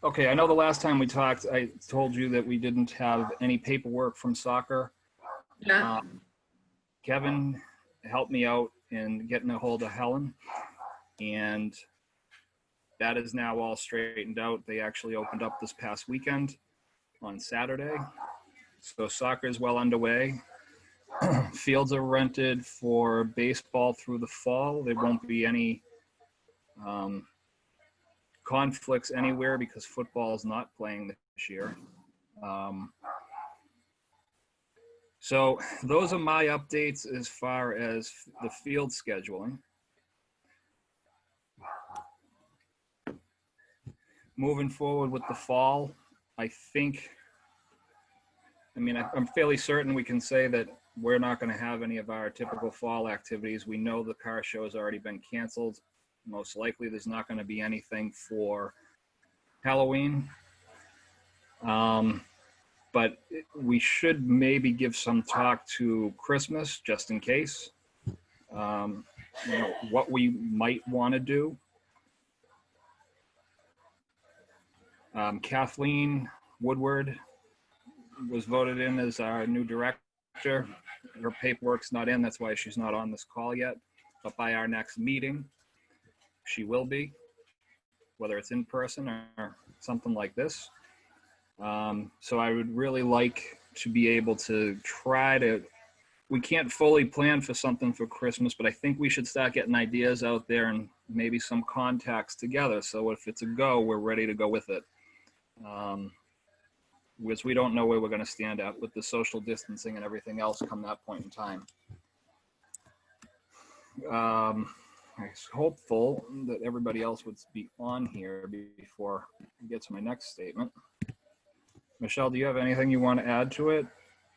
Okay, I know the last time we talked, I told you that we didn't have any paperwork from soccer. Yeah. Kevin helped me out in getting a hold of Helen, and that is now all straightened out. They actually opened up this past weekend on Saturday. So soccer is well underway. Fields are rented for baseball through the fall. There won't be any conflicts anywhere because football is not playing this year. So those are my updates as far as the field scheduling. Moving forward with the fall, I'm fairly certain we can say that we're not going to have any of our typical fall activities. We know the car show has already been canceled. Most likely there's not going to be anything for Halloween. But we should maybe give some talk to Christmas just in case. What we might want to do. Kathleen Woodward was voted in as our new director. Her paperwork's not in, that's why she's not on this call yet. But by our next meeting, she will be, whether it's in person or something like this. So I would really like to be able to we can't fully plan for something for Christmas, but I think we should start getting ideas out there and maybe some contacts together. So if it's a go, we're ready to go with it. Because we don't know where we're going to stand at with the social distancing and everything else come that point in time. I'm hopeful that everybody else would be on here before I get to my next statement. Michelle, do you have anything you want to add to it?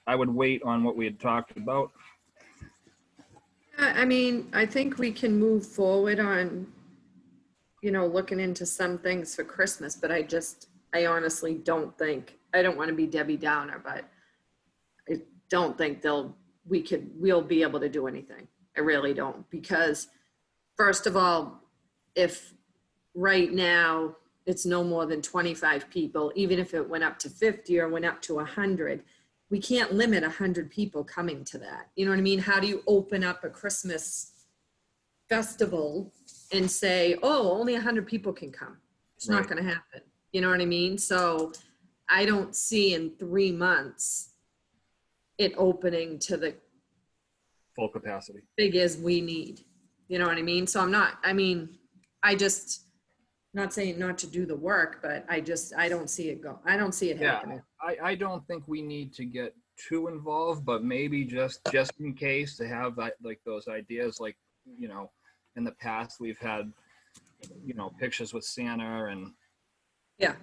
I would wait on what we had talked about. I mean, I think we can move forward on, looking into some things for Christmas, but I honestly don't think, I don't want to be Debbie Downer, but I don't think we'll be able to do anything. I really don't, because first of all, if right now it's no more than 25 people, even if it went up to 50 or went up to 100, we can't limit 100 people coming to that. You know what I mean? How do you open up a Christmas festival and say, oh, only 100 people can come? It's not going to happen. You know what I mean? So I don't see in 3 months it opening to the full capacity big as we need. You know what I mean? So not saying not to do the work, but I don't see it go. I don't see it happening. I don't think we need to get too involved, but maybe just in case to have like those ideas, like, in the past we've had, pictures with Santa and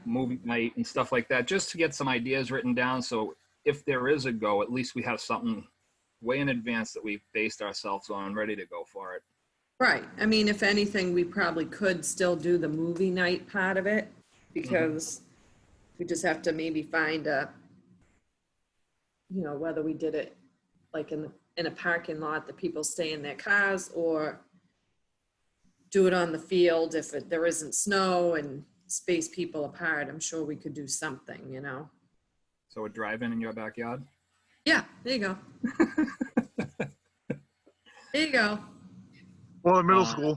movie night and stuff like that, just to get some ideas written down. So if there is a go, at least we have something way in advance that we've based ourselves on, ready to go for it. Right. I mean, if anything, we probably could still do the movie night part of it, because we just have to maybe find whether we did it like in a parking lot that people stay in their cars, or do it on the field if there isn't snow and space people apart. I'm sure we could do something, So a drive-in in your backyard? Yeah, there you go. There you go. Well, in middle school.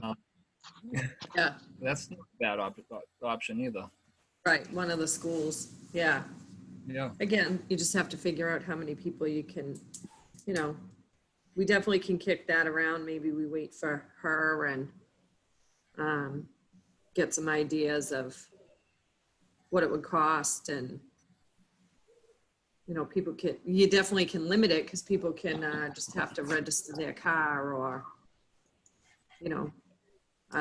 Yeah. That's not a bad option either. Right, one of the schools. Yeah. Yeah. Again, you just have to figure out how many people you can, we definitely can kick that around. Maybe we wait for her and get some ideas of what it would cost, and you definitely can limit it, because people can just have to register their car, or I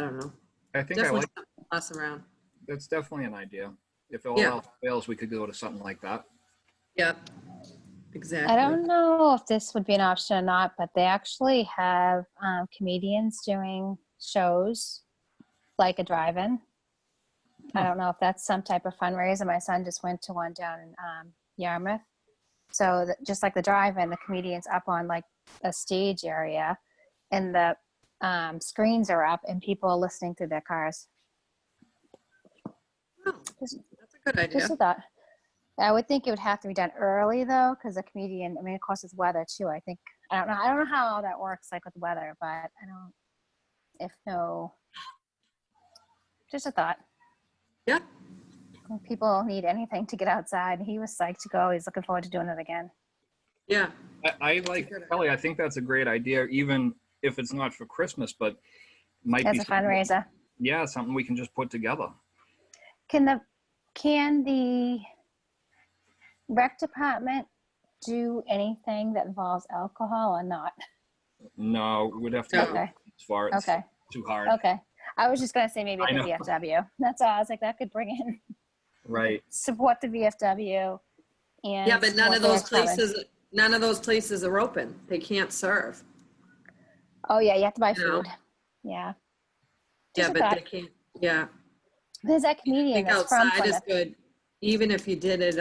don't know. I think definitely pass around. That's definitely an idea. If all else fails, we could go to something like that. Yep, exactly. I don't know if this would be an option or not, but they actually have comedians doing shows like a drive-in. I don't know if that's some type of fundraiser. My son just went to one down in Yarmouth. So just like the drive-in, the comedian's up on like a stage area, and the screens are up, and people are listening through their cars. Oh, that's a Good Just idea. a thought. I would think it would have to be done early though, because a comedian, I mean, of course it's weather too. I think, I don't know how all that works like with weather, but I don't, if no, just a thought. Yeah. When people need anything to get outside, he was psyched to go. He's looking forward to doing it again. Yeah. I like, Kelly, I think that's a great idea, even if it's not for Christmas, but might As be a something- fundraiser. Yeah, something we can just put together. Can the rec department do anything that involves alcohol or not? No, we'd have to No. go Okay. as far as Okay. too hard. Okay. I was just gonna say maybe at I the know. VFW. That's all. I was like, that could bring in Right. support the VFW and Yeah, but none support of the those rec department. places are open. They can't serve. Oh yeah, you have to buy You know? food. Yeah. Yeah, Just a but thought. they can't, yeah. There's that I comedian think that's from outside is Plymouth. good, even if you did it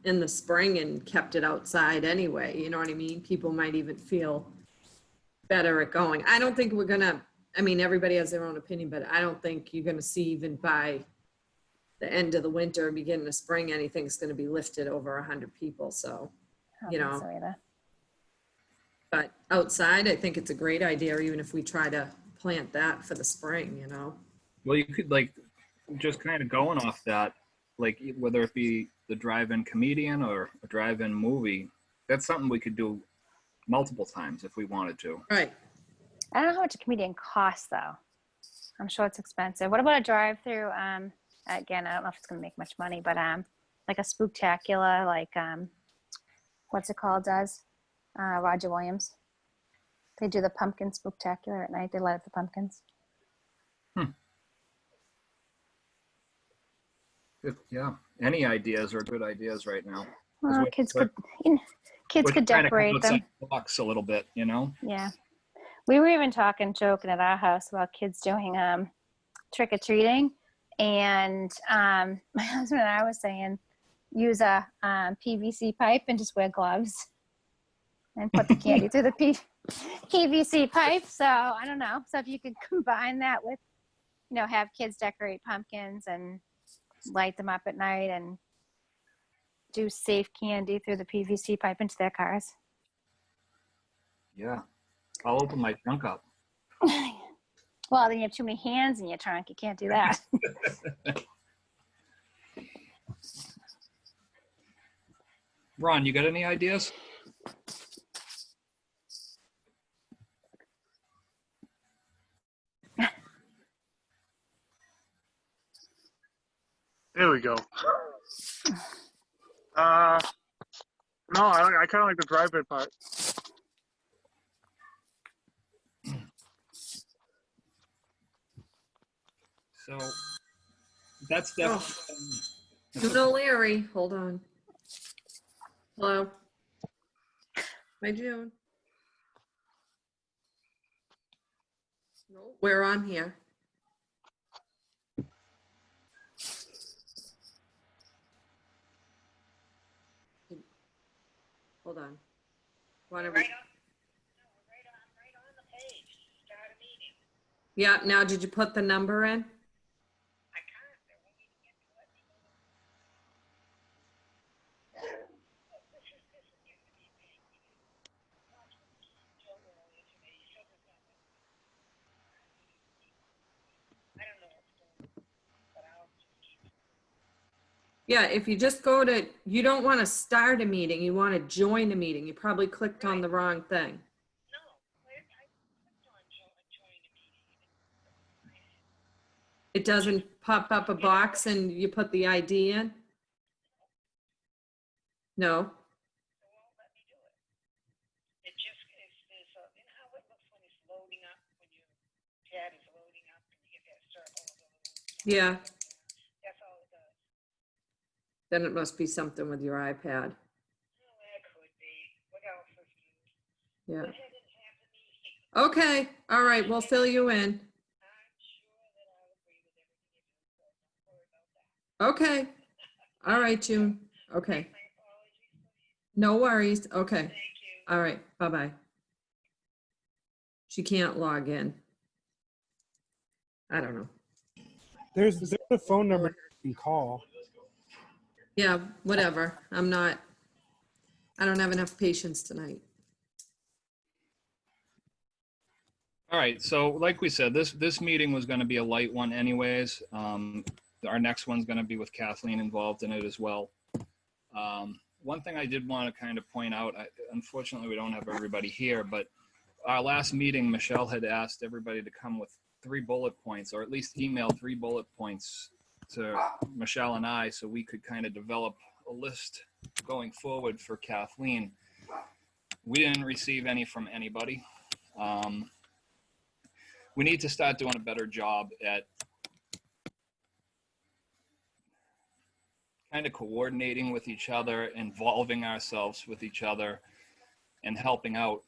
in the spring and kept it outside anyway, you know what I mean? People might even feel better at going. I don't think we're gonna, I mean, everybody has their own opinion, but I don't think you're gonna see even by the end of the winter, beginning of spring, anything's gonna be lifted over 100 people, so. I don't you think know. so either. But outside, I think it's a great idea, even if we try to plant that for the spring, you know? Well, you could like just kind of going off that, like whether it be the drive-in comedian or a drive-in movie, that's something we could do multiple times if we wanted to. Right. I don't know how much a comedian costs though. I'm sure it's expensive. What about a drive-through? Again, I don't know if it's gonna make much money, but like a spooktacular, like what's it called? Does Roger Williams? They do the pumpkin spooktacular at night. They light up the pumpkins. Yeah. Any ideas are good ideas right now. 'Cause Well, we're- kids we're- could we're trying to come decorate them. outside the box a little bit, you know? Yeah. We were even joking at our house about kids doing trick or treating, and my husband and I was saying use a PVC pipe and just wear gloves and put the candy through the PVC pipe. So I don't know. So if you could combine that with, have kids decorate pumpkins and light them up at night and do safe candy through the PVC pipe into their cars. Yeah. I'll open my trunk up. Well, then you have too many hands in your trunk. You can't do that. Ron, you got any ideas? There we go. No, I kind of like the drive-in part. So that's definitely. No, Larry, hold on. Hello? Hi, June. No, we're on here. Hold on. Why don't we? Yeah, now did you put the number in? Yeah, if you just go to, you don't want to start a meeting, you want to join a meeting. You probably clicked on the wrong thing. It doesn't pop up a box and you put the ID in? No? It just is, you know how it looks when it's loading up, when your pad is loading up and you get that circle? Yeah, That's all it does. then it must be something with your iPad. Oh, that could be. What else is new? Yeah. Go ahead and have the meeting. Okay, all right, we'll fill you in. I'm sure that I'll agree with everything you do, so don't worry about that. Okay. All right, June. Okay. My apologies, please. No worries. Okay. Thank you. All right. Bye-bye. She can't log in. I don't know. There's a phone number you can call. Yeah, whatever. I don't have enough patience tonight. All right, so like we said, this meeting was going to be a light one anyways. Our next one's going to be with Kathleen involved in it as well. One thing I did want to kind of point out, unfortunately we don't have everybody here, but our last meeting, Michelle had asked everybody to come with 3 bullet points, or at least email 3 bullet points to Michelle and I, so we could kind of develop a list going forward for Kathleen. We didn't receive any from anybody. We need to start doing a better job at kind of coordinating with each other, involving ourselves with each other, and helping out.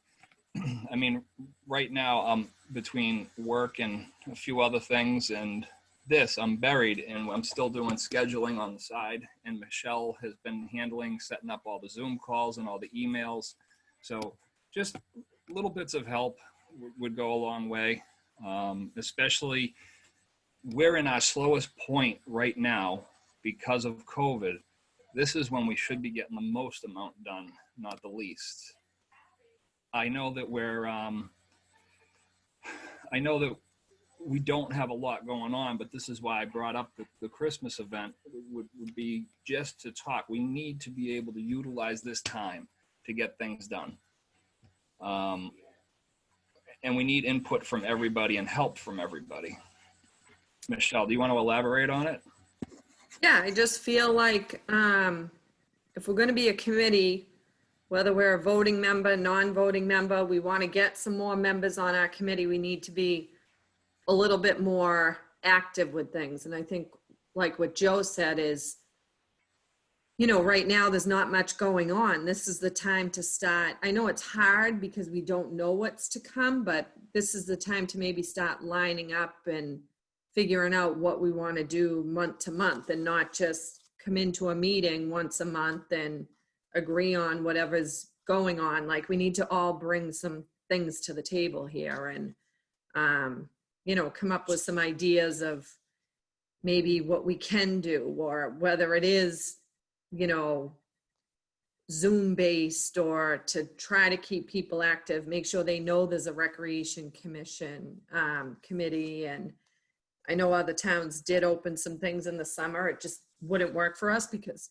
I mean, right now, between work and a few other things and this, I'm buried, and I'm still doing scheduling on the side. And Michelle has been handling, setting up all the Zoom calls and all the emails. So just little bits of help would go a long way. Especially, we're in our slowest point right now because of COVID. This is when we should be getting the most amount done, not the least. I know that I know that we don't have a lot going on, but this is why I brought up the Christmas event would be just to talk. We need to be able to utilize this time to get things done. And we need input from everybody and help from everybody. Michelle, do you want to elaborate on it? Yeah, I just feel like if we're going to be a committee, whether we're a voting member, non-voting member, we want to get some more members on our committee, we need to be a little bit more active with things. And I think like what Joe said is, you know, right now there's not much going on. This is the time to start. I know it's hard because we don't know what's to come, but this is the time to maybe start lining up and figuring out what we want to do month to month, and not just come into a meeting once a month and agree on whatever's going on. Like, we need to all bring some things to the table here and, you know, come up with some ideas of maybe what we can do, or whether it is, you know, Zoom based, or to try to keep people active, make sure they know there's a recreation commission committee. And I know other towns did open some things in the summer. It just wouldn't work for us because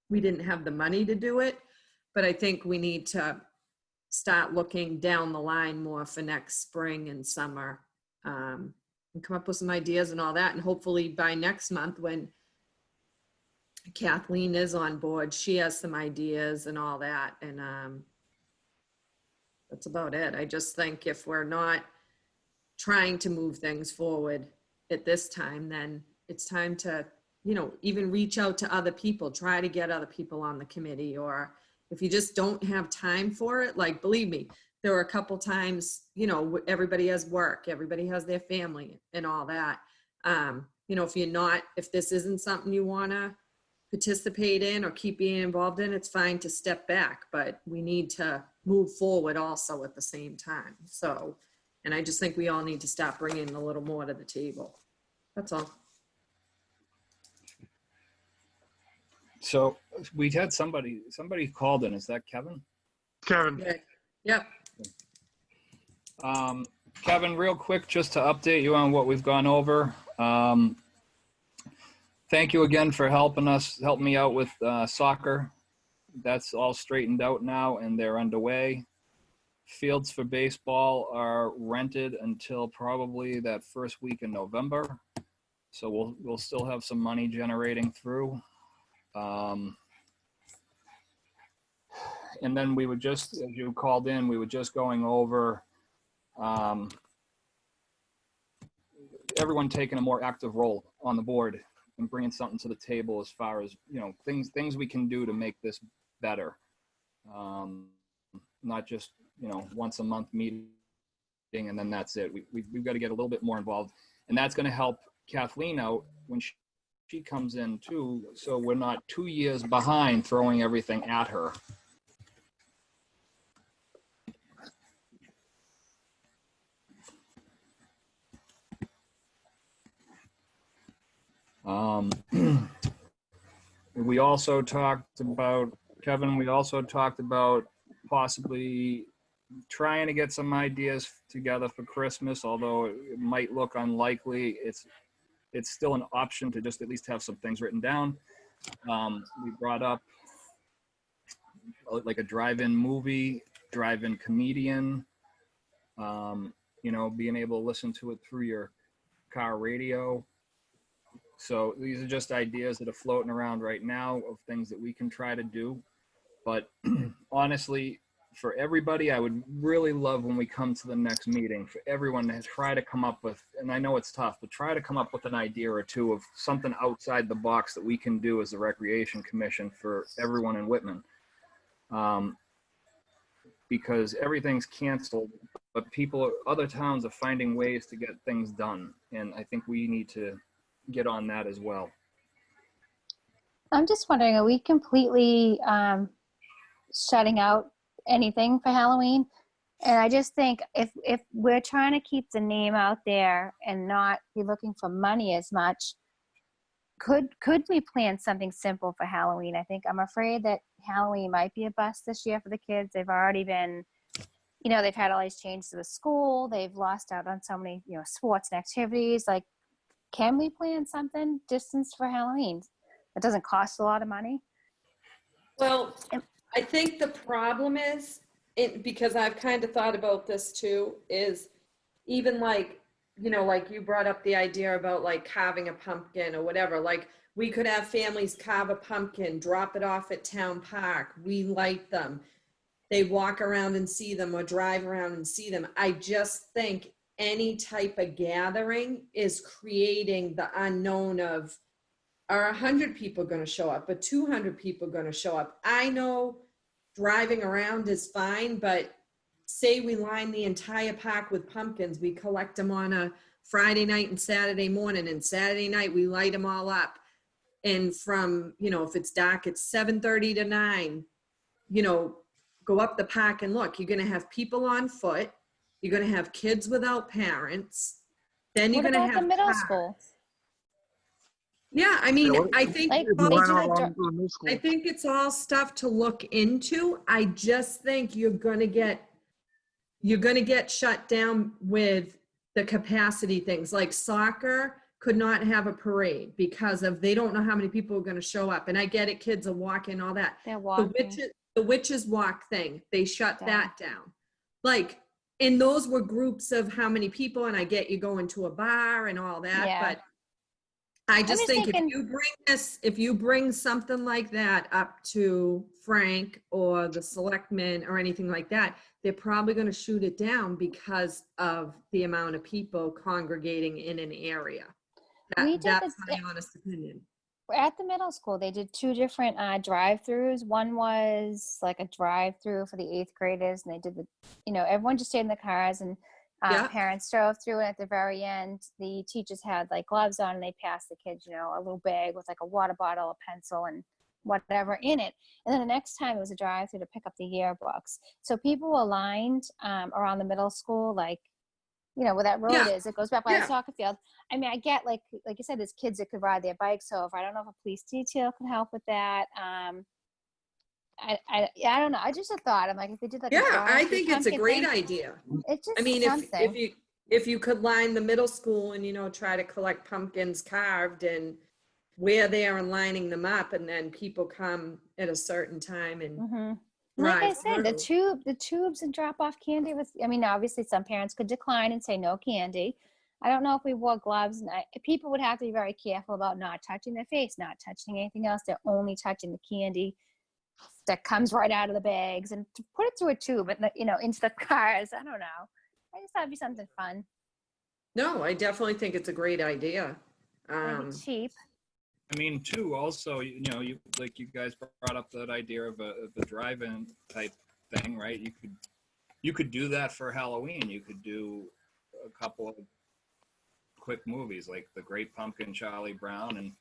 we didn't have the money to do it. But I think we need to start looking down the line more for next spring and summer, and come up with some ideas and all that. And hopefully by next month, when Kathleen is on board, she has some ideas and all that. And that's about it. I just think if we're not trying to move things forward at this time, then it's time to, you know, even reach out to other people, try to get other people on the committee. Or if you just don't have time for it, like, believe me, there were a couple times, you know, everybody has work, everybody has their family and all that. You know, if this isn't something you want to participate in or keep being involved in, it's fine to step back, but we need to move forward also at the same time. So, and I just think we all need to stop bringing a little more to the table. That's all. So we had somebody called in. Is that Kevin? Kevin. Yeah. Yep. Kevin, real quick, just to update you on what we've gone over. Thank you again for helping me out with soccer. That's all straightened out now and they're underway. Fields for baseball are rented until probably that first week in November. So we'll still have some money generating through. And then we would just, as you called in, we were just going over everyone taking a more active role on the board and bringing something to the table as far as, you know, things we can do to make this better. Not just, you know, once a month meeting and then that's it. We've got to get a little bit more involved, and that's going to help Kathleen out when she comes in too, so we're not 2 years behind throwing everything at her. We also talked about, Kevin, we also talked about possibly trying to get some ideas together for Christmas, although it might look unlikely. It's still an option to just at least have some things written down. We brought up like a drive-in movie, drive-in comedian, being able to listen to it through your car radio. So these are just ideas that are floating around right now of things that we can try to do. But honestly, for everybody, I would really love when we come to the next meeting for everyone to try to come up with, and I know it's tough, but try to come up with an idea or two of something outside the box that we can do as the Recreation Commission for everyone in Whitman. Because everything's canceled, but other towns are finding ways to get things done. And I think we need to get on that as well. I'm just wondering, are we completely shutting out anything for Halloween? And I just think if we're trying to keep the name out there and not be looking for money as much, could we plan something simple for Halloween? I think I'm afraid that Halloween might be a bust this year for the kids. They've already been, they've had all these changes to the school. They've lost out on so many, sports and activities. Like, can we plan something distance for Halloween? It doesn't cost a lot of money. Well, I think the problem is, because I've kind of thought about this too, is even like you brought up the idea about like carving a pumpkin or whatever. Like we could have families carve a pumpkin, drop it off at Town Park. We light them. They walk around and see them or drive around and see them. I just think any type of gathering is creating the unknown of, are 100 people going to show up? Are 200 people going to show up? I know driving around is fine, but say we line the entire park with pumpkins, we collect them on a Friday night and Saturday morning, and Saturday night we light them all up. And from, if it's dark, it's 7:30 to 9, go up the park and look. You're going to have people on foot. You're going to have kids without parents. Then you're What going to about have the middle cars. school? Yeah, I mean, Yeah, I think Like, If you they went do all the along to the new school. I think it's all stuff to look into. I just think you're gonna get shut down with the capacity things. Like soccer could not have a parade because they don't know how many people are gonna show up. And I get it, kids are walking, all that. They're The walking. witches walk thing, they shut Down. that down. Like, and those were groups of how many people, and I get you going to a bar and all that, Yeah. but I just just think thinking- if you bring something like that up to Frank or the selectmen or anything like that, they're probably going to shoot it down because of the amount of people congregating in an area. We did That's my honest opinion. At the middle school, they did 2 different drive-throughs. One was like a drive-through for the 8th graders, and they did everyone just stayed in the cars, and Yeah. parents drove through. And at the very end, the teachers had like gloves on, and they passed the kids, a little bag with like a water bottle, a pencil, and whatever in it. And then the next time it was a drive-through to pick up the yearbooks. So people were lined around the middle school, like where that road is. It goes back by the soccer field. I mean, I get like you said, there's kids that could ride their bikes over. I don't know if a police detail could help with that. I don't know. I just a thought. I'm like, if they did like I think it's a pumpkin great thing, idea. it's just I mean, something. if you could line the middle school and try to collect pumpkins carved and we're there and lining them up, and then people come at a certain time and Mm-hmm. Like I drive said, through. the tubes and drop off candy was. I mean, obviously some parents could decline and say no candy. I don't know if we wore gloves, and people would have to be very careful about not touching their face, not touching anything else. They're only touching the candy that comes right out of the bags, and to put it through a tube and into the cars. I don't know. I just thought it'd be something fun. No, I definitely think it's a great idea. Maybe cheap. I mean, too, also, you like you guys brought up that idea of a drive-in type thing, right? You could do that for Halloween. You could do a couple of quick movies like The Great Pumpkin, Charlie Brown, and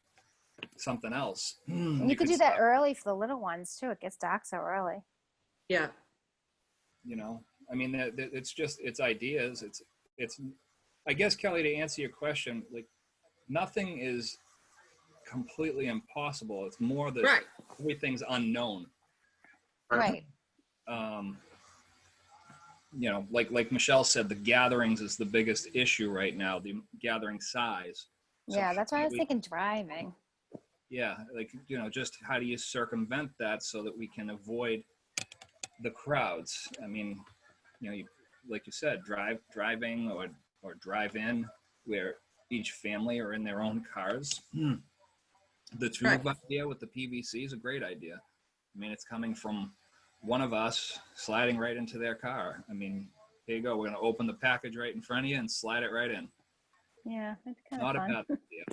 something else. And you could do that early for the little ones too. It gets dark so early. Yeah. I mean, it's ideas. It's. I guess, Kelly, to answer your question, like nothing is completely impossible. It's more that Right. everything's unknown. Right. You know, like Michelle said, the gatherings is the biggest issue right now, the gathering size. So Yeah, that's why I was we- thinking driving. Yeah, like, you know, just how do you circumvent that so that we can avoid the crowds? I mean, you know, like you said, driving or drive in where each family are in their own cars. The tube Right. idea with the PVC is a great idea. I mean, it's coming from one of us sliding right into their car. I mean, here you go. We're going to open the package right in front of you and slide it right in. Yeah, it's kind of Not a fun. bad idea.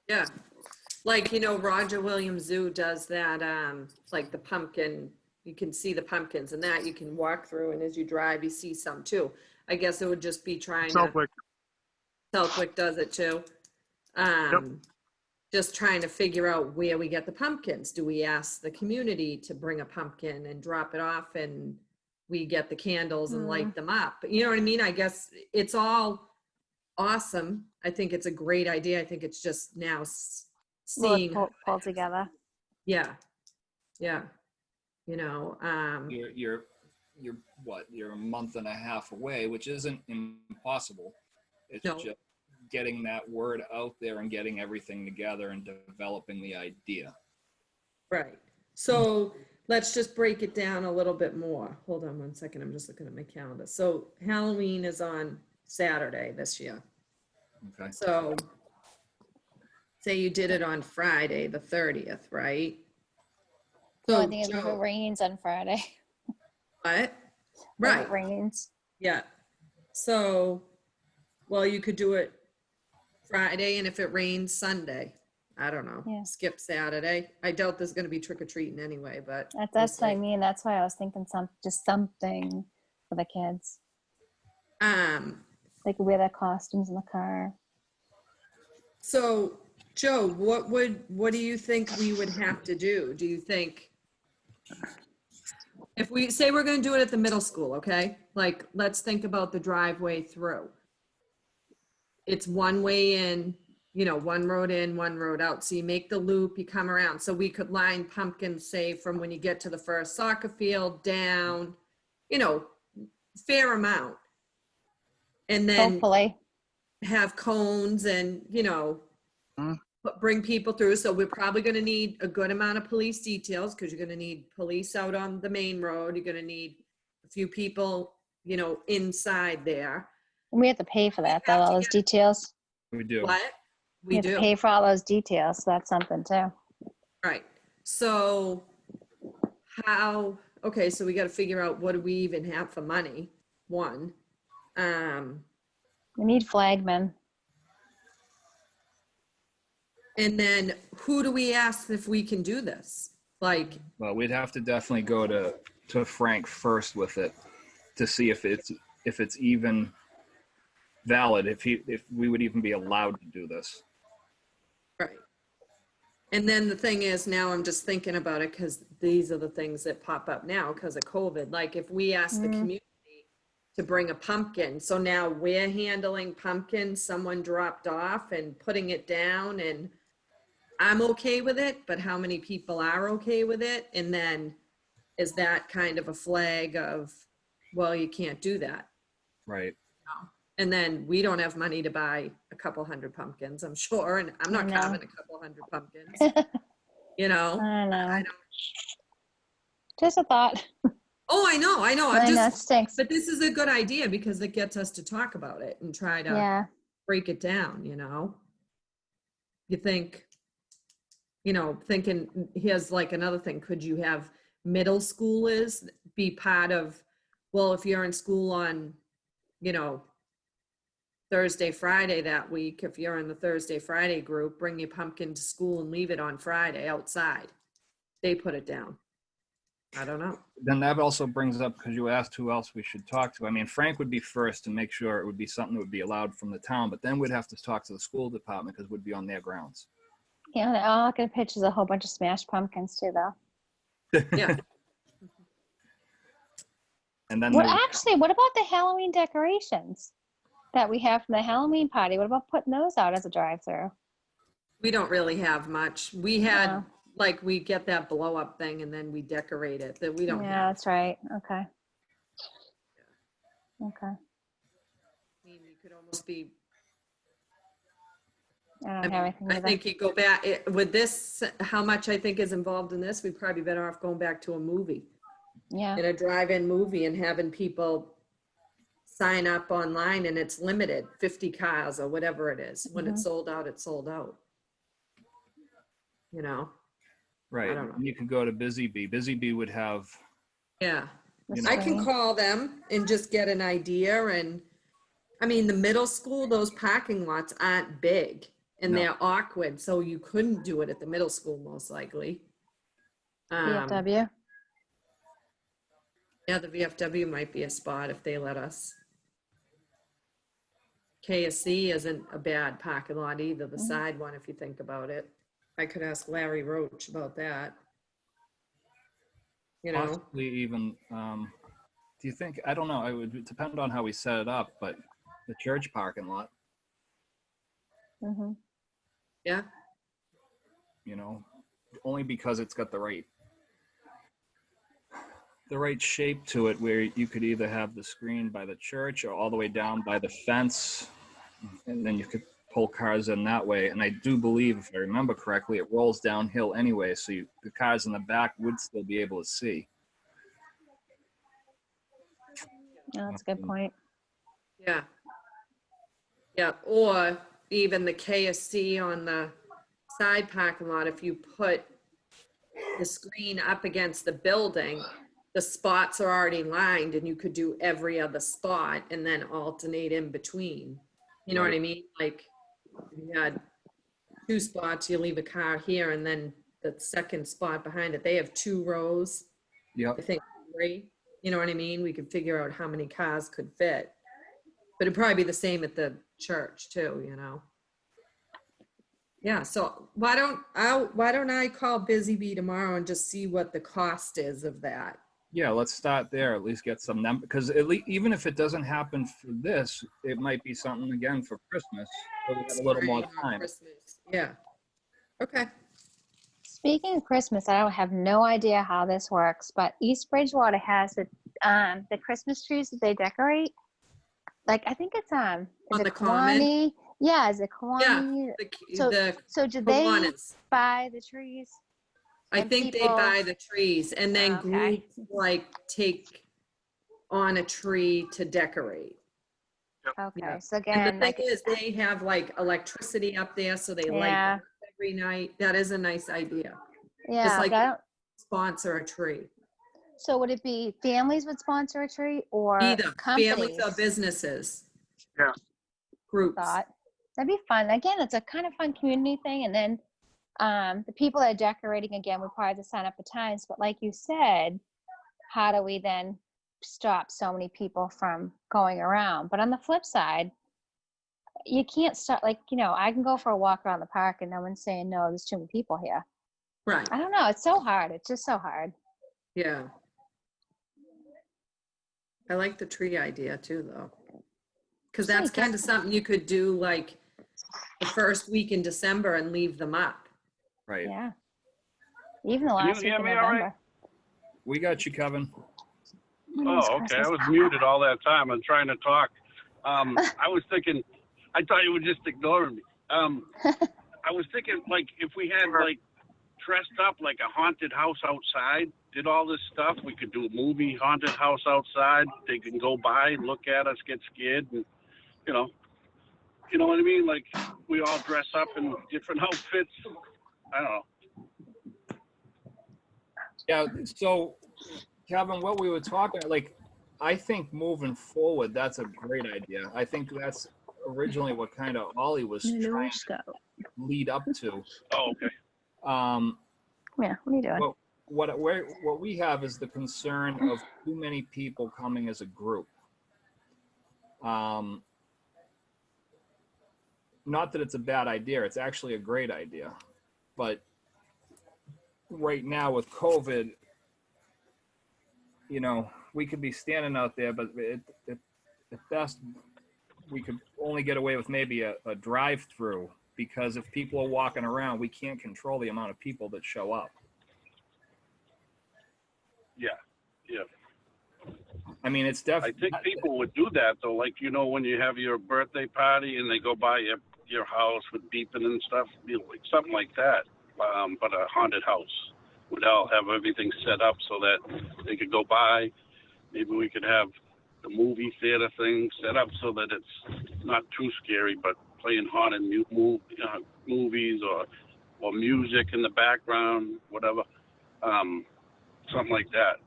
Yeah. Like, you know, Roger Williams Zoo does that, like the pumpkin, you can see the pumpkins and that you can walk through, and as you drive, you see some too. I guess it would just be trying to, Southwick. Southwick does it too. Just trying to figure out where we get the pumpkins. Do we ask the community to bring a pumpkin and drop it off and we get the candles and light them up? You know what I mean? I guess it's all awesome. I think it's a great idea. I think it's just now Will it seeing, pull together? yeah, yeah, you know, You're what? You're a month and a half away, which isn't impossible. It's No. just getting that word out there and getting everything together and developing the idea. right. So let's just break it down a little bit more. Hold on one second. I'm just looking at my calendar. So Halloween is on Saturday this year. Okay. So say you did it on Friday, the 30th, right? So I So think if it Joe, rains on Friday. what? If Right, it rains. yeah. So, well, you could do it Friday, and if it rains, Sunday. I don't know. Yeah. Skip Saturday. I doubt there's gonna be trick or treating anyway, but That's we'll what I see. mean. That's why I was thinking just something for the kids. They could wear their costumes in the car. So Joe, what do you think we would have to do? Do you think if we say we're gonna do it at the middle school, okay? Like, let's think about the driveway through. It's one way in, you know, one road in, one road out. So you make the loop, you come around. So we could line pumpkins, say, from when you get to the first soccer field down, you know, fair amount. And then Hopefully. have cones and, you know, Mhm. bring people through. So we're probably going to need a good amount of police details because you're going to need police out on the main road. You're going to need a few people, you know, inside there. We have to pay for that, though, have to all those details. We do. What? We We have to do. pay for all those details. So that's something, too. Right. So how, okay, so we got to figure out what do we even have for money? One. We need flagmen. And then who do we ask if we can do this? Like, Well, we'd have to definitely go to Frank first with it to see if it's even valid, if we would even be allowed to do this. right. And then the thing is, now I'm just thinking about it because these are the things that pop up now because of COVID. Like if we ask the community to bring a pumpkin, so now we're handling pumpkins, someone dropped off and putting it down, and I'm okay with it, but how many people are okay with it? And then is that kind of a flag of, well, you can't do that. Right. And then we don't have money to buy a couple hundred pumpkins, I'm sure, and I'm not I know. carving a couple hundred pumpkins, you know? I know. I don't, Just a thought. oh, I know, I I'm know it just, stinks. but this is a good idea because it gets us to talk about it and try to Yeah. break it down, you know? You think, you know, thinking, here's like another thing, could you have middle schoolers be part of, well, if you're in school on, you know, Thursday, Friday that week, if you're in the Thursday, Friday group, bring your pumpkin to school and leave it on Friday outside. They put it down. I don't know. Then that also brings up, because you asked who else we should talk to. I mean, Frank would be first to make sure it would be something that would be allowed from the town, but then we'd have to talk to the school department because we'd be on their grounds. Yeah, I'll get pictures of a whole bunch of smashed pumpkins, too, though. Yeah. And then What there- actually, what about the Halloween decorations that we have from the Halloween party? What about putting those out as a drive-through? We don't really have much. We had, No. like, we get that blow up thing and then we decorate it, that we don't Yeah, have. that's right. Okay. Okay. I mean, you could almost be, I I don't have mean, anything I either. think you go back, with this, how much I think is involved in this, we'd probably better off going back to a movie. Yeah. In a drive-in movie and having people sign up online and it's limited, 50 cars or whatever it is. When it's sold out, it's sold out. You know? Right. don't know. And you could go to Busy Bee. Busy Bee would have, Yeah. The You know, I can screen. call them and just get an idea. And I mean, the middle school, those parking lots aren't big and No. they're awkward. So you couldn't do it at the middle school, most likely. VFW. Yeah, the VFW might be a spot if they let us. KSC isn't a bad parking lot either, the side one, if you think about it. I could ask Larry Roach about that. You know, possibly even, do you think, I don't know, it would depend on how we set it up, but the church parking lot, Mm-hmm. yeah, you know, only because it's got the right shape to it where you could either have the screen by the church or all the way down by the fence, and then you could pull cars in that way. And I do believe, if I remember correctly, it rolls downhill anyway, so the cars in the back would still be able to see. Yeah, that's a good point. yeah. Yeah, or even the KSC on the side parking lot, if you put the screen up against the building, the spots are already lined and you could do every other spot and then alternate in between. You know what I Right. mean? Like, if you had 2 spots, you leave a car here and then the second spot behind it, they have 2 rows, Yep. I think 3. You know what I mean? We could figure out how many cars could fit. But it'd probably be the same at the church too, you know? Yeah, so why don't I call Busy Bee tomorrow and just see what the cost is of that? Yeah, let's start there. At least get some number, because at least even if it doesn't happen for this, it might be something again for Christmas. So we have a little more Spring or time. Christmas. Yeah. Okay. Speaking of Christmas, I don't have no idea how this works, but East Bridgewater has the Christmas trees that they decorate. Like I think it's On is it the common? Kiwani? Yeah, is it Yeah. Kiwani? The, the So do they Kiwanis. buy the trees? I and think they people- buy the trees and then Okay. groups like take on a tree to decorate. Okay, Yeah. so And the again, thing like is, they have like electricity up there, so they light Yeah. them up every night. That is a nice idea. yeah, like- I don't, Sponsor a tree. so would it be families would sponsor a tree or Either companies? families or businesses. Yeah. Groups. Thought that'd be fun. Again, it's a kind of fun community thing, and then the people that are decorating again would probably have to sign up for times. But like you said, how do we then stop so many people from going around? But on the flip side, you can't stop. Like I can go for a walk around the park, and no one's saying no. There's too many people here. Right, I don't know. It's so hard. It's just so hard. yeah. I like the tree idea too, though. Because that's kind of something you could do like the first week in December and leave them up. Right. Yeah. Even the Can you last week hear of me all right? November. We got you, Kevin. Oh, okay. I was muted all that time. I'm trying to talk. I was thinking, I thought you were just ignoring me. I was thinking, like, if we had, like, dressed up like a haunted house outside, did all this stuff, we could do a movie, haunted house outside. They can go by and look at us, get scared, and, you know what I mean? Like, we all dress up in different outfits. I don't know. Yeah, so Kevin, what we were talking, like, I think moving forward, that's a great idea. I think that's originally what kind of Ollie was trying to lead up to. Oh, okay. Yeah, what are you doing? What we have is the concern of too many people coming as a group. Not that it's a bad idea, it's actually a great idea. But right now with COVID, we could be standing out there, but at best, we could only get away with maybe a drive-through because if people are walking around, we can't control the amount of people that show up. Yeah, yeah. I mean, it's I definitely. think people would do that though. Like, you know, when you have your birthday party and they go by your house with beeping and stuff, you know, like something like that. But a haunted house would all have everything set up so that they could go by. Maybe we could have the movie theater thing set up so that it's not too scary, but playing haunted movies or music in the background, whatever. Something like that.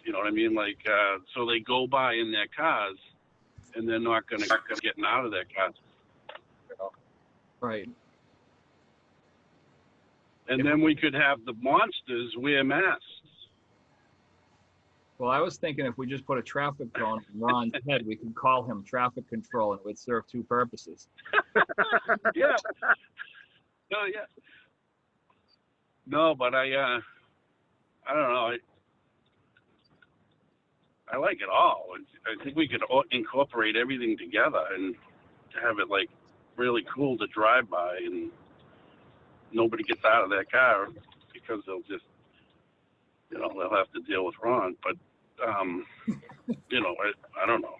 You know what I mean? Like, so they go by in their cars, and they're not going to getting out of their cars. You know? Right. And then we could have the monsters wear masks. Well, I was thinking if we just put a traffic cone on Ron's head, we could call him traffic control, and it would serve two purposes. Yeah. No, yeah. No, but I don't know. I like it all. I think we could incorporate everything together and have it like really cool to drive by, and nobody gets out of their car because they'll just, you know, they'll have to deal with Ron. But, you know, I don't know.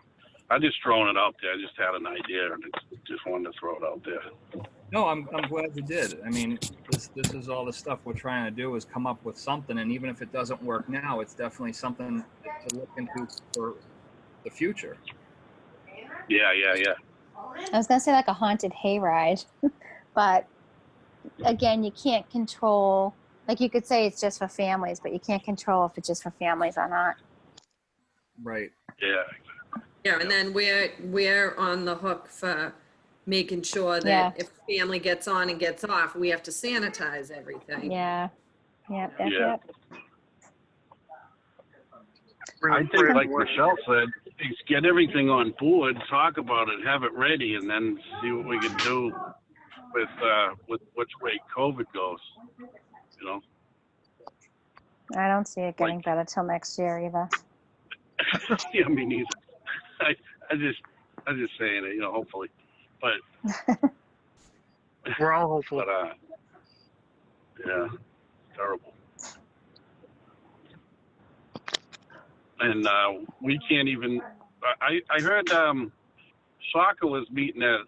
I just throwing it out there. I just had an idea and just wanted to throw it out there. No, I'm glad you did. I mean, this is all the stuff we're trying to do is come up with something, and even if it doesn't work now, it's definitely something to look into for the future. Yeah. I was gonna say like a haunted hayride, but again, you can't control. Like you could say it's just for families, but you can't control if it's just for families or not. Right. Yeah. Yeah, and then we're on the hook for making sure Yeah. that if family gets on and gets off, we have to sanitize everything. Yeah. Yep. Yeah. Bring I it think, like forward. Michelle said, is get everything on board, talk about it, have it ready, and then see what we can do with which way COVID goes. You know. I don't see it getting better till next year either. Yeah, me neither. I'm just saying it, you know, hopefully. But We're all hopeful. yeah, terrible. And we can't even. I heard soccer was meeting at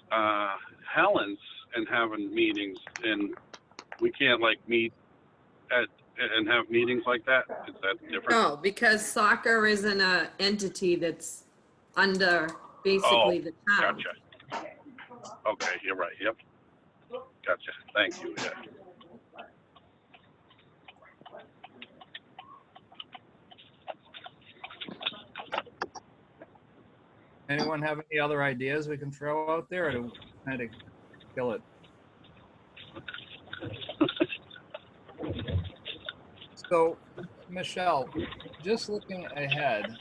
Helen's and having meetings, and we can't like meet at and have meetings like that. Is that different? No, because soccer isn't a entity that's under basically the town. Gotcha. Okay, you're right. Yep. Gotcha. Thank you. Yeah. Anyone have any other ideas we can throw out there, or to kind of kill it? So, Michelle, just looking ahead,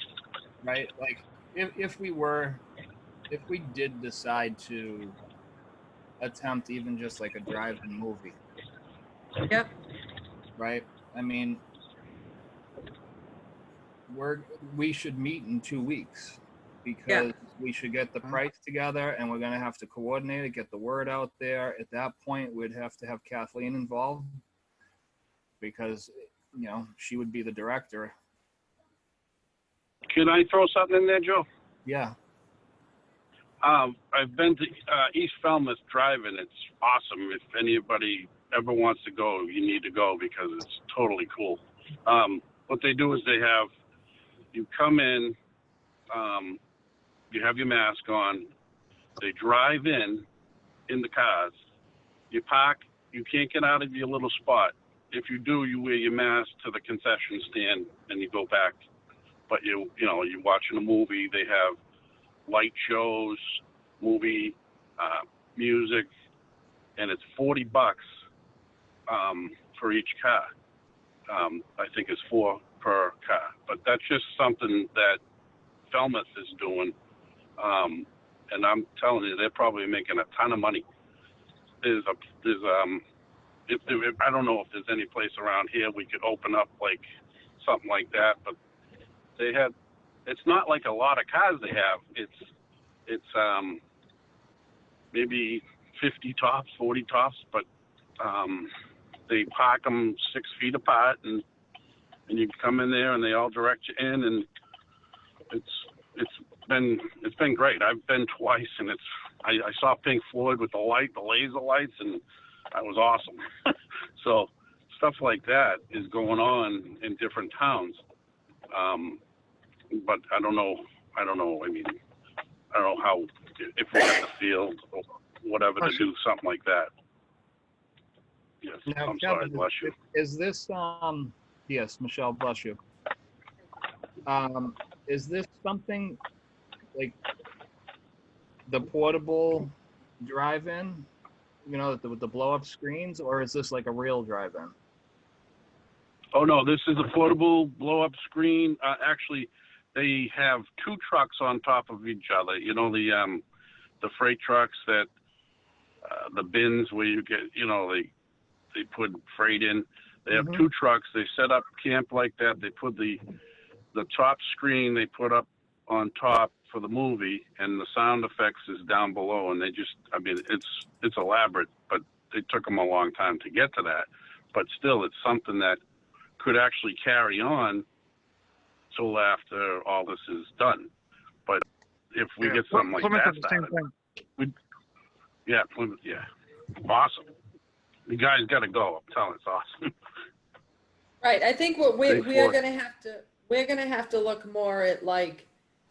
right? Like, if we did decide to attempt even just like a drive-in movie, Yep. right? I mean, we should meet in 2 weeks because we should get the price together, and we're gonna have to coordinate it, get the word out there. At that point, we'd have to have Kathleen involved because, you know, she would be the director. Can I throw something in there, Joe? Yeah. I've been to East Falmouth Drive-In. It's awesome. If anybody ever wants to go, you need to go because it's totally cool. What they do is you come in, you have your mask on, they drive in the cars, you park, you can't get out of your little spot. If you do, you wear your mask to the concession stand and you go back. But you're watching a movie, they have light shows, movie, music, and it's $40 for each car. I think it's 4 per car, but that's just something that Falmouth is doing, and I'm telling you, they're probably making a ton of money. I don't know if there's any place around here we could open up like something like that, but it's not like a lot of cars they have. It's maybe 50 tops, 40 tops, but they park them 6 feet apart, and you come in there and they all direct you in, and it's been great. I've been twice, and I saw Pink Floyd with the laser lights, and that was awesome. So stuff like that is going on in different towns. But I don't know. I mean, I don't know how, if we have the field or whatever to do something like that. Yes, Now, I'm sorry, Kevin, bless you. is this, yes, Michelle, bless you. Is this something like the portable drive-in, with the blow-up screens, or is this like a real drive-in? Oh no, this is a portable blow-up screen. Actually, they have 2 trucks on top of each other. You know, the freight trucks that the bins where you get, they put freight in. They have 2 trucks. They set up camp like that. They put the top screen they put up on top for the movie, and the sound effects is down below. And they just, I mean, it's elaborate, but it took them a long time to get to that. But still, it's something that could actually carry on till after all this is done. But if we get something like Plymouth that does the same started, thing. Plymouth, awesome. You guys got to go. I'm telling you, it's awesome. Right, I think what we Big are Floyd. we're gonna have to look more at like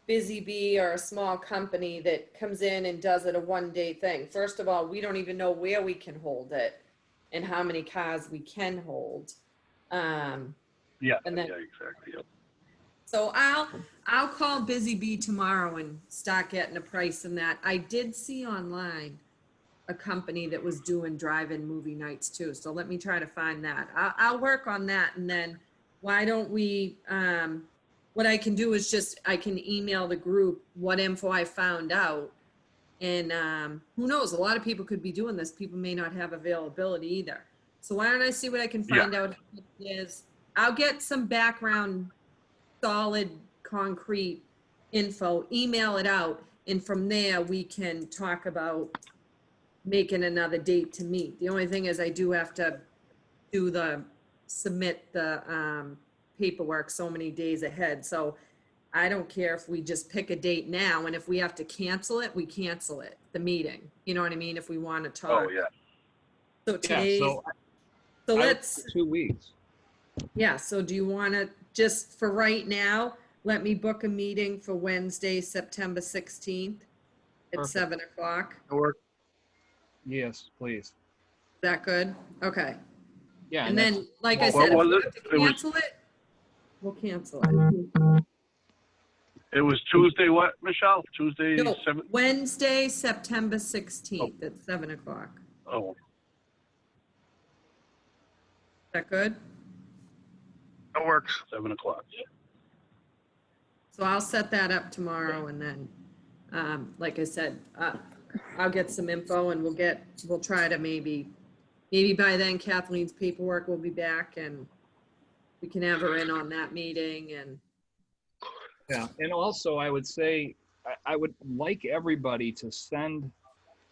Busy Bee or a small company that comes in and does it a one-day thing. First of all, we don't even know where we can hold it and how many cars we can hold. Yeah, And yeah, then- exactly. Yep. So I'll call Busy Bee tomorrow and start getting a price on that. I did see online a company that was doing drive-in movie nights too. So let me try to find that. I'll work on that, and then why don't we, what I can do is just, I can email the group what info I found out. And who knows, a lot of people could be doing this. People may not have availability either. So why don't I see what I can find out is. I'll get some background, solid, concrete info, email it out, and from there we can talk about making another date to meet. The only thing is I do have to submit the paperwork so many days ahead. So I don't care if we just pick a date now, and if we have to cancel it, we cancel it, the meeting. You know what I mean? If we want to talk. Oh, yeah. So Yeah, today's, so so I would let's, say 2 weeks. yeah, so do you want to, just for right now, let me book a meeting for Wednesday, September 16th at Perfect. 7 o'clock? It'll work. Yes, please. Is that good? Okay. Yeah, And that's- then, like I Well, said, if what we was have to it? It was- cancel it, we'll cancel it. It was Tuesday, what, Michelle? Tuesday, No, 7? Wednesday, September 16th at 7 o'clock. Is Oh, that good? It works. 7 o'clock. So I'll set that up tomorrow, and then, like I said, I'll get some info, and we'll try to maybe by then Kathleen's paperwork will be back, and we can have her in on that meeting. And Yeah, and also I would say, I would like everybody to send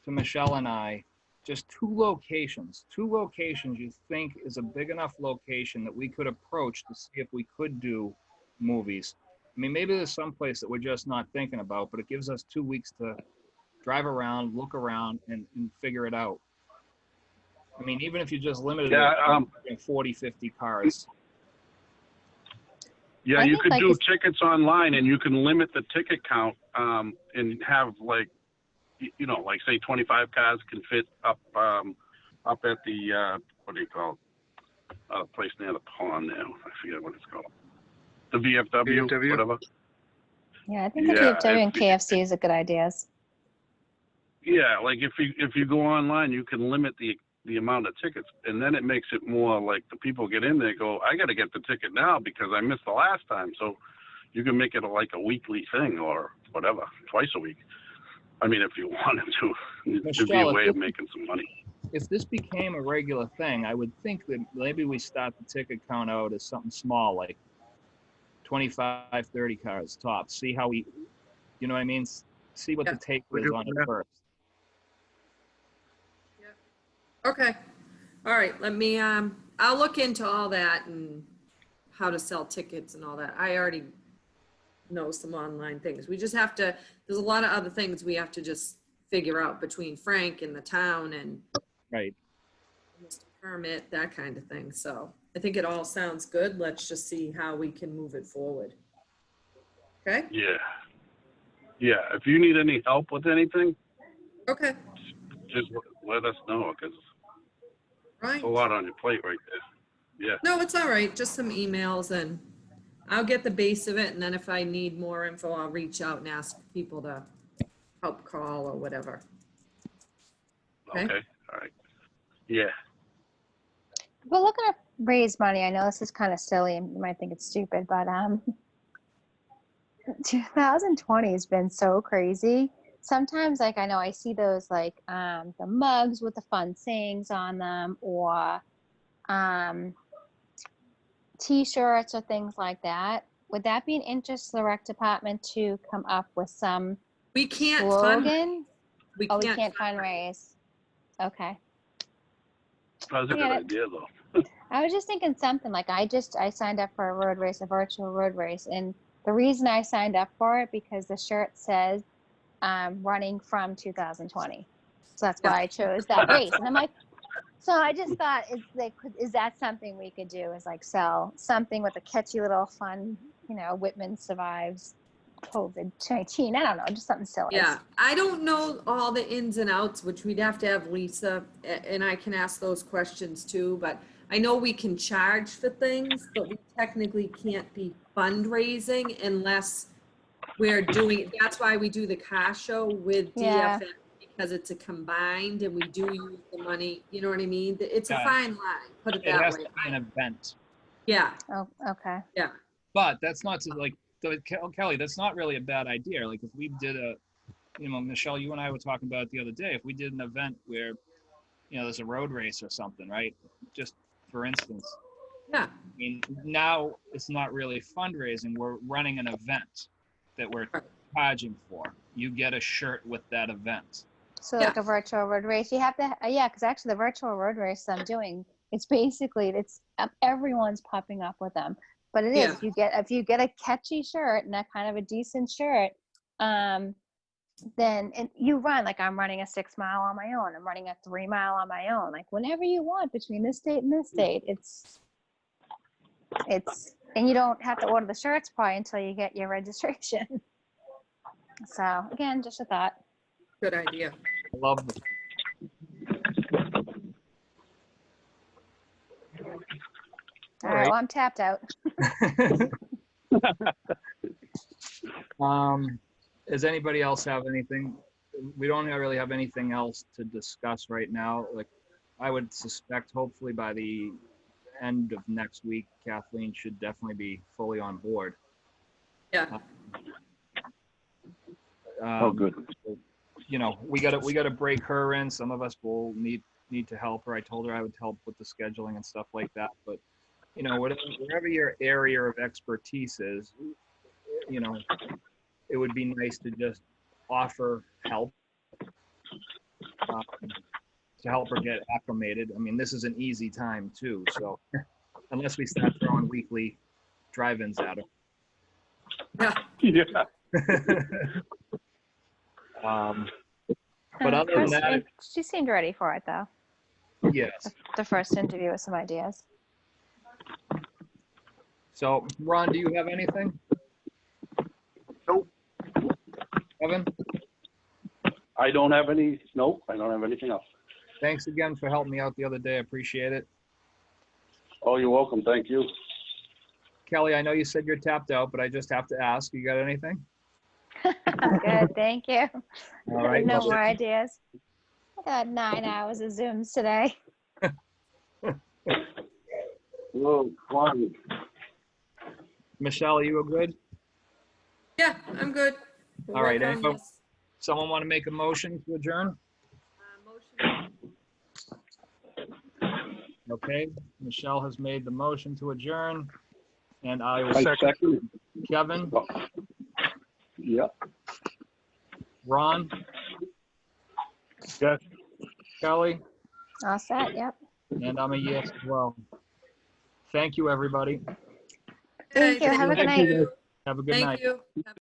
to Michelle and I just 2 locations you think is a big enough location that we could approach to see if we could do movies. I mean, maybe there's some place that we're just not thinking about, but it gives us 2 weeks to drive around, look around, and figure it out. I mean, even if you just limited it to 40, 50 cars. Yeah, I you think, could like, do if- tickets online, and you can limit the ticket count and have like, like say 25 cars can fit up at the what do you call it? Place near the pond now. I forget what it's called. The VFW, VFW? whatever. Yeah, I think the Yeah, VFW and if- KFC is a good ideas. Yeah, like if you go online, you can limit the amount of tickets, and then it makes it more like the people get in there go, I got to get the ticket now because I missed the last time. So you can make it like a weekly thing or whatever, twice a week. I mean, if you wanted to, it'd be a Michelle, way of making some money. If this became a regular thing, I would think that maybe we start the ticket count out as something small, like 25, 30 cars tops. See how we, you know what I mean? See what the take We is do, on it yeah. first. Okay. All right, let me, I'll look into all that and how to sell tickets and all that. I already know some online things. We just have to, there's a lot of other things we have to just figure out between Frank and the town and Right. Mr. Permit, that kind of thing. So I think it all sounds good. Let's just see how we can move it forward. Okay? Yeah. Yeah. If you need any help with anything, Okay, just let us know because right. it's a lot on your plate right there. Yeah. No, it's all right. Just some emails and I'll get the base of it. And then if I need more info, I'll reach out and ask people to help call or whatever. Okay. Okay. All right. Yeah. We're looking to raise money. I know this is kind of silly and you might think it's stupid, but 2020 has been so crazy. Sometimes, like, I know I see those, like, the mugs with the fun sayings on them, or t-shirts or things like that. Would that be an interest to the rec department to come up with some We can't fund, slogan? we Oh, we can't, can't fundraise. Okay. That's a I good get it. idea, though. I was just thinking something like I signed up for a road race, a virtual road race. And the reason I signed up for it because the shirt says running from 2020. So that's why I chose that race. And I'm like, so I just thought, is that something we could do? Is like sell something with a catchy little fun, Whitman survives COVID-19. I don't know, just something silly. yeah. I don't know all the ins and outs, which we'd have to have Lisa, and I can ask those questions too, but I know we can charge for things, but we technically can't be fundraising unless we're doing, that's why we do the car show with Yeah. DFM, because it's a combined and we do use the money, you know what I mean? It's a Yeah. fine line, put it It that has way. to be an event. Yeah, Oh, okay. yeah. But that's not to like, Kelly, that's not really a bad idea. Like if we did Michelle, you and I were talking about it the other day. If we did an event where, there's a road race or something, right? Just for instance. Yeah. I mean, now it's not really fundraising. We're running an event that we're charging for. You get a shirt with that event. So like a virtual road race, you have to, yeah, because actually the virtual road race I'm doing, it's basically, everyone's popping up with them. But it is, if you get a catchy shirt and that kind of a decent shirt, then you run, like I'm running a 6 mile on my own. I'm running a 3 mile on my own. Like whenever you want between this date and this date, it's, and you don't have to order the shirts probably until you get your registration. So again, just a thought. Good idea. I love it. All right, well, I'm tapped out. Does anybody else have anything? We don't really have anything else to discuss right now. Like, I would suspect hopefully by the end of next week, Kathleen should definitely be fully on board. Yeah. Oh, good. We gotta break her in. Some of us will need to help her. I told her I would help with the scheduling and stuff like that. But whatever your area of expertise is, it would be nice to just offer help to help her get acclimated. I mean, this is an easy time too. So unless we start throwing weekly drive-ins at her. Yeah. But other than that, She seemed ready for it though. yes. The first interview with some ideas. So, Ron, do you have anything? Nope. Evan? I don't have anything else. Thanks again for helping me out the other day. I appreciate it. Oh, you're welcome. Thank you. Kelly, I know you said you're tapped out, but I just have to ask, you got anything? I'm good, thank you. All right. No well, more ideas. I got 9 hours of Zooms today. Whoa, fun. Michelle, you were good? Yeah, I'm good. We'll All right, work on anyone- this. Someone want to make a motion to adjourn? Motion. Okay, Michelle has made the motion to adjourn, and I will Second. Kevin, Yeah. Ron, Yes. Kelly, All set, yep. And I'm a yes as well. Thank you, everybody. Thank you. Have a good Thank night. you. Have a good night. Thank you.